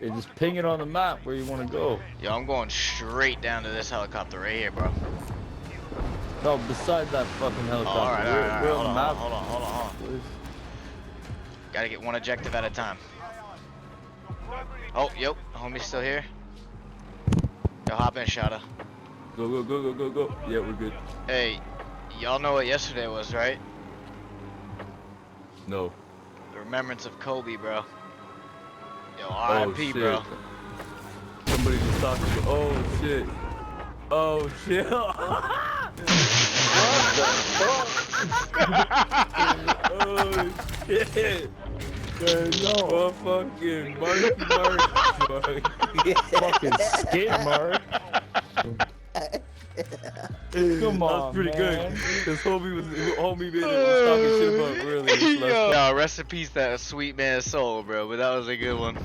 and just ping it on the map where you want to go. Yo, I'm going straight down to this helicopter right here, bro. No, beside that fucking helicopter. All right, We're hold on the map. on. Gotta get one objective at a time. Oh, yo, homie's still here. Yo, hop in, Shada. Go. Yeah, we're good. Hey, y'all know what yesterday was, right? No. The remembrance of Kobe, bro. Yo, Oh, R.I.P., shit. bro. Somebody just talking to me. Oh, shit. Oh, shit. Oh, shit. No. Fucking Mark. Fucking skid mark. Come on, That was pretty good. Cause homie was talking shit about earlier. Yo, rest in peace, that sweet man's soul, bro. But that was a good one.